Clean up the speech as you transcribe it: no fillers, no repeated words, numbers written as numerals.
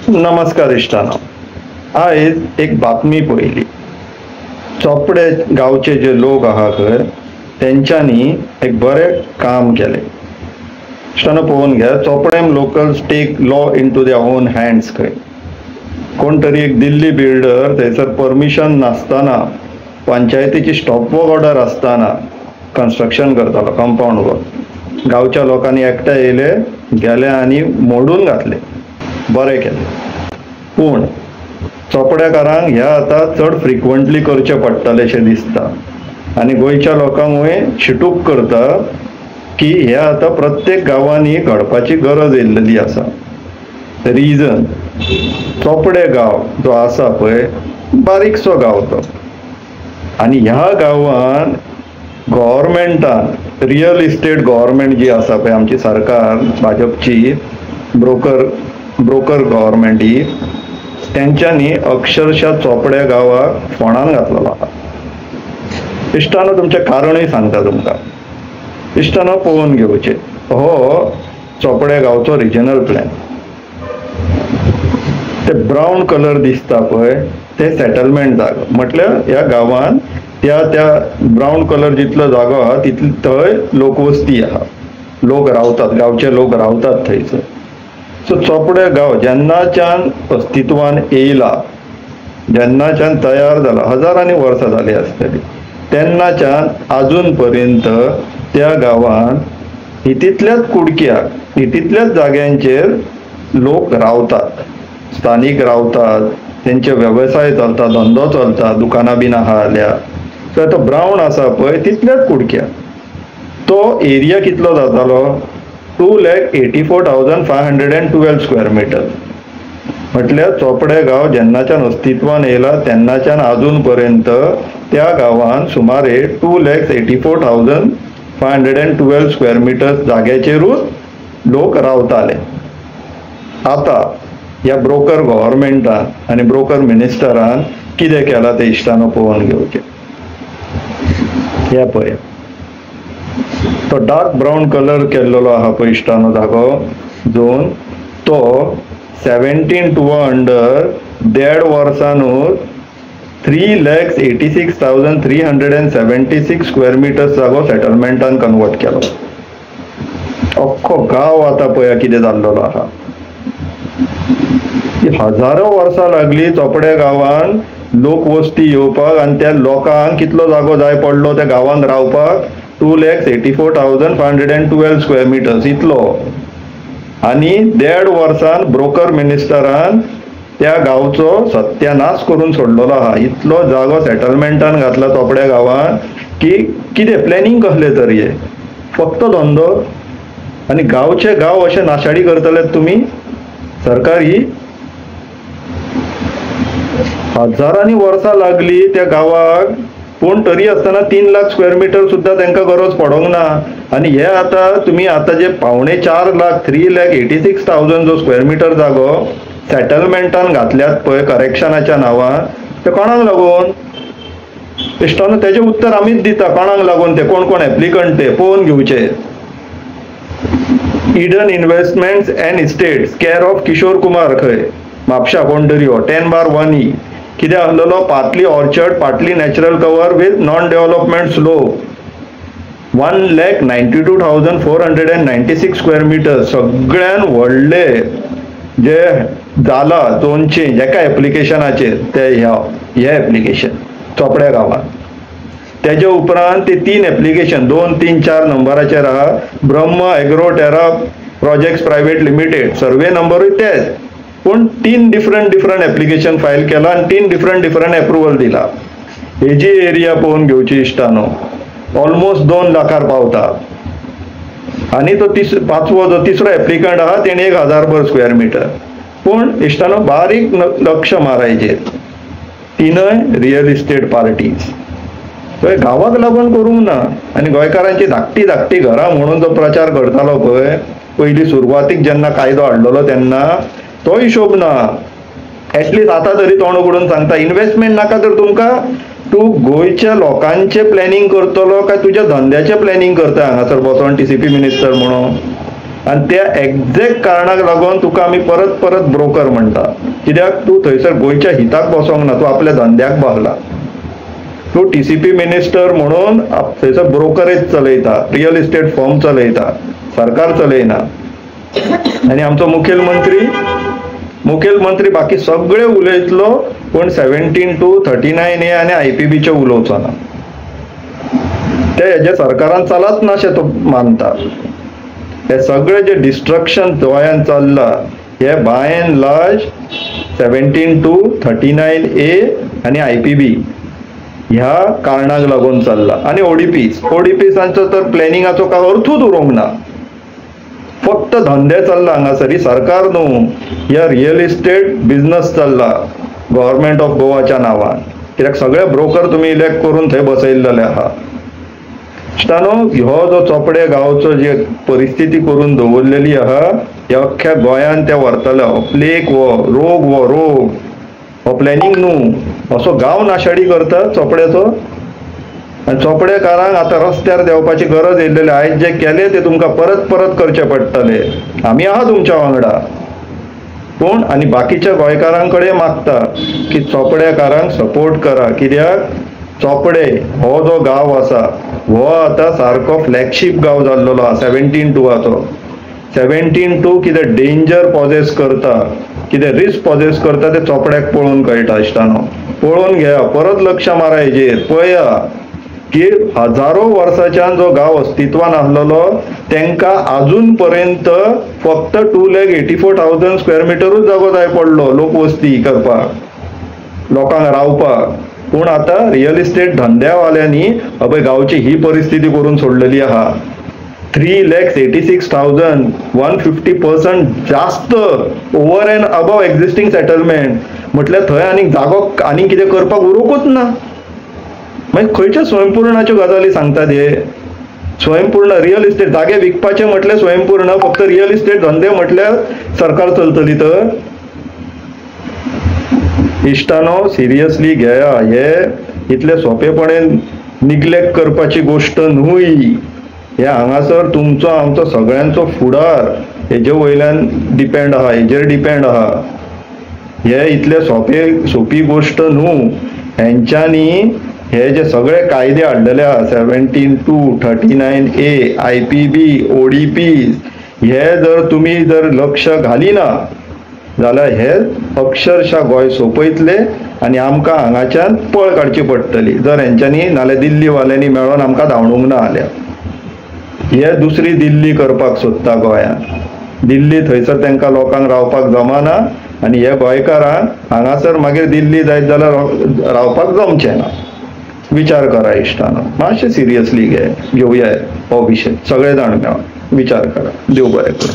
नमस्कार इष्टानो. आयज एक बातमी पळयली. चोपडे गांवचे जे लोक आहा खंय तेंच्यांनी एक बरें काम केलें. इष्टानो पळोवन घ्या. चोपडेम locals take law into their own hands. खंय कोण तरी एक दिल्ली बिल्डर थंयसर परमिशन नासतना पंचायतीची स्टॉपवर्क ऑर्डर आसतना कन्स्ट्रक्शन करतालो कंपाऊंड वर्क. गांवच्या लोकांनी एकठांय येयले, गेले आनी मोडून घातले. बरें केलें. पूण चोपडेकारांक हें आतां चड फ्रिक्वंटली करचें पडटलेंशें दिसता आनी गोंयच्या लोकांकूय शिटूक करता की हें आतां प्रत्येक गांवांनी घडपाची गरज येयल्ली आसा. रिजन, चोपडे गांव जो आसा पळय बारीकसो गांव तो, आनी ह्या गांवान गव्हर्मेंटान रियल इस्टेट गव्हर्मेंट जी आसा पळय आमची सरकार भाजपची ब्रोकर गव्हर्मेंट ही, तेंच्यांनी अक्षरशः चोपड्या गांवाक फोंडान घातलेलो आहा. इश्टानो तुमचें कारणूय सांगता तुमकां. इश्टानो पळोवन घेवचें. हो चोपड्या गांवचो रिजनल प्लॅन. ते ब्रावन कलर दिसता पळय ते सेटलमेंट जागो. म्हटल्यार ह्या गांवान त्या ब्रावन कलर जितलो जागो आहा तितली थंय लोकवस्ती आहा. लोक रावतात, गांवचे लोक रावतात थंयसर. सो चोपडे गांव जेन्नाच्यान अस्तित्वान येयला, जेन्नाच्यान तयार जाला, हजारांनी वर्सां जाली आसतली, तेन्नाच्यान आजून पर्यंत त्या गांवान हितीतल्याच कुडक्याक, हितीतल्याच जाग्यांचेर लोक रावतात. स्थानीक रावतात, तेंचे वेवसाय चलता, धंदो चलता, दुकानां बीन आहा जाल्यार. तर तो ब्रावन आसा पळय तितल्याच कुडक्याक. तो एरिया कितलो जातालो? 2,84,512 स्क्वेअर मीटर. म्हटल्यार चोपडे गांव जेन्नाच्यान अस्तित्वान येयला तेन्नाच्यान आजून पर्यंत त्या गांवान सुमारे 2,84,512 स्क्वेअर मीटर जाग्याचेरूच लोक रावताले. आता ह्या ब्रोकर गव्हर्मेंटान आनी ब्रोकर मिनिस्टरान कितें केलां ते इश्टानो पळोवन घेवचें. हे पळय, तो डार्क ब्रावन कलर केल्लो आहा पळय इश्टानो जागो जोन, तो 17 टू अंडर 1.5 वर्सांनूच 3,86,376 स्क्वेअर मिटर्स जागो सेटलमेंटान कन्वर्ट केलो. अख्खो गांव आतां पळया कितें जाल्लो आहा. हजारो वर्सां लागली चोपड्या गांवान लोकवस्ती येवपाक आनी त्या लोकांक कितलो जागो जाय पडलो त्या गांवान रावपाक? 2,84,512 स्क्वेअर मिटर्स इतलो. आनी 1.5 वर्सान ब्रोकर मिनिस्टरान त्या गांवचो सत्यानाश करून सोडलेलो आहा. इतलो जागो सेटलमेंटान घातला चोपड्या गांवान की कितें प्लॅनिंग कसलें तरी हे फक्त धंदो आनी गांवचे गांव अशें नाशाडी करतले तुमी. सरकार ही हजारांनी वर्सां लागली त्या गांवाक, पूण तरी आसतना 3 लाख स्क्वेअर मिटर सुद्दां तांकां गरज पडोंक ना. आनी हे आतां तुमी आतां जे 4.5 लाख 3,86,000 जो स्क्वेअर मिटर जागो सेटलमेंटान घातल्यात पळय करेक्शनाच्या नांवान, ते कोणाक लागून? इश्टानो तेजें उत्तर आमीच दिता. कोणाक लागून ते कोण एप्लिकंट ते पळोवन घेवचे. Eden investments and estates care of Kishore Kumar, खंय म्हापशा कोण तरी हो 10/1E. कितें आहलेलो? Partly orchard, partly natural cover with non development slope. 1,92,496 square metre. सगळ्यान व्हडले जे जाला झोन चेंज एका एप्लिकेशनाचेर ते हे एप्लिकेशन चोपड्या गांवान. तेजे उपरांत ते 3 एप्लिकेशन 2, 3, 4 नंबराचेर आहा. ब्रह्म एग्रोटेरा प्रोजेक्ट्स प्रायव्हेट लिमिटेड, सर्वे नंबरूय तेच, पूण 3 डिफरंट एप्लिकेशन फायल केला आनी 3 डिफरंट अप्रुवल दिला. हेजी एरिया पळोवन घेवची इश्टानो. ऑलमोस्ट 2 लाखार पावता. आनी तो तिसरो एप्लिकंट आहा तेणे 1,000 स्क्वेअर मिटर. पूण इश्टानो बारीक लक्ष मारायचेर. तीनय रियल इस्टेट पार्टीज. थंय गांवाक लागून करूंक ना. आनी गोंयकारांची धाकटी घरां म्हणून जो प्रचार करतालो पळय पयलीं सुरवातीक जेन्ना कायदो हाडलेलो तेन्ना, तो हिशोब ना. एटलीस्ट आतां तरी तोंड उगडून सांगता इन्व्हेस्टमेंट नाका तर तुमकां. तूं गोंयच्या लोकांचे प्लॅनिंग करतलो काय तुज्या धंद्याचे प्लॅनिंग करता हांगासर बसोन TCP मिनिस्टर म्हणून? आणि त्या एक्झॅक्ट कारणाक लागून तुका आमी परत परत ब्रोकर म्हणटा, कित्याक तू थंयसर गोंयच्या हिताक बसोंक ना, तू आपल्या धंद्याक बसला. तू TCP मिनिस्टर म्हणून थंयसर ब्रोकरेज चलयता, रियल इस्टेट फर्म चलयता, सरकार चलयना. आणि आमचो मुखेलमंत्री बाकी सगळे उलयतलो, पण 17(2)(39)A आनी IPBचे उलोवचो ना. ते हेजे सरकारान चलत ना अशें तो मानता. हे सगळे जे डिस्ट्रक्शन गोंयान चल्ला हे बाय एंड लार्ज 17(2)(39)A आनी IPB ह्या कारणाक लागून चल्ला. आनी ओडीपीसांचो तर प्लॅनिंगाचो काय अर्थूच उरोंक ना. फक्त धंदे चल्ला हांगासरी. सरकार न्हू, ह्या रियल इस्टेट बिझनस चल्ला गव्हर्मेंट ऑफ गोवाच्या नांवान. कित्याक सगळे ब्रोकर तुम्ही इलेक्ट करून थंय बसयल्ले आहा. इश्टानो, हो जो चोपडे गांवचो जे परिस्थिती करून दवरलेली आहा, ह्या अख्ख्या गोंयान ते व्हरतले. प्लेग वो रोग हो प्लॅनिंग न्हू, असो गांव नाशाडी करता चोपड्याचो. आणि चोपडेकारांक आता रस्त्यार देवपाची गरज येयलेली. आयज जे केले ते तुमकां परत परत करचे पडटले. आमी आहा तुमच्या वांगडा. पूण आनी बाकीच्या गोंयकारांकडे मागता की चोपडेकारांक सपोर्ट करा. कित्याक चोपडे हो जो गांव आसा हो आता सारको फ्लॅगशीप गांव जाल्लो आहा 17(2)चो. 17(2) कितें डेंजर पॉजेस करता, कितें रिस्क पॉजेस करता ते चोपड्याक पळोवन कळटा. इश्टानो, पळोवन घेया, परत लक्ष मारा हेजेर. पळया की हजारो वर्साच्यान जो गांव अस्तित्वान आसलेलो तांकां अजून पर्यंत फक्त 2,84,000 स्क्वेअर मिटरूच जागो जाय पडलो लोकवस्ती करपाक, लोकांक रावपाक. पूण आता रियल इस्टेट धंद्यावाल्यांनी अबय गांवची ही परिस्थिती करून सोडलेली आहा. 3,86,000 150% जास्त over end above existing settlement. म्हटल्यार थंय आनीक जागो आनीक कितें करपाक उरूंकूच ना. मागीर खंयच्या स्वयंपूर्णाच्यो गजाली सांगतात हे. स्वयंपूर्ण रियल इस्टेट जागे विकपाचे म्हटल्यार स्वयंपूर्ण, फक्त रियल इस्टेट धंदे म्हटल्यार सरकार चलतली तर. इश्टानो, सिरियसली घेया. हे इतले सोपेपणे निग्लेक्ट करपाची गोष्ट न्हूय. हे हांगासर तुमचो आमचो सगळ्यांचो फुडार हेजे वयल्यान डिपेंड आहा, हेजेर डिपेंड आहा. हे इतले सोपी गोष्ट न्हू. हेंच्यांनी हे जे सगळे कायदे हाडलेले आहा 17(2)(39)A IPB ODP हे जर तुम्ही जर लक्ष घालिना जाल्यार हे अक्षरशः गोंय सोंपयतले आनी आमकां हांगाच्यान पळ काडची पडटली. जर हेंच्यांनी नाल्यार दिल्ली वाल्यांनी मेळोन आमकां धांवणूक ना जाल्यार. हे दुसरी दिल्ली करपाक सोदता गोंयान. दिल्ली थंयसर तांकां लोकांक रावपाक जमना आनी हे गोंयकारांक हांगासर मागीर दिल्ली जायत जाल्यार रावपाक जमचें ना. विचार करा इश्टानो, मातशें सिरियसली घेवया हो विशय. सगळे जाण मेळोन विचार करा. देव बरें करूं.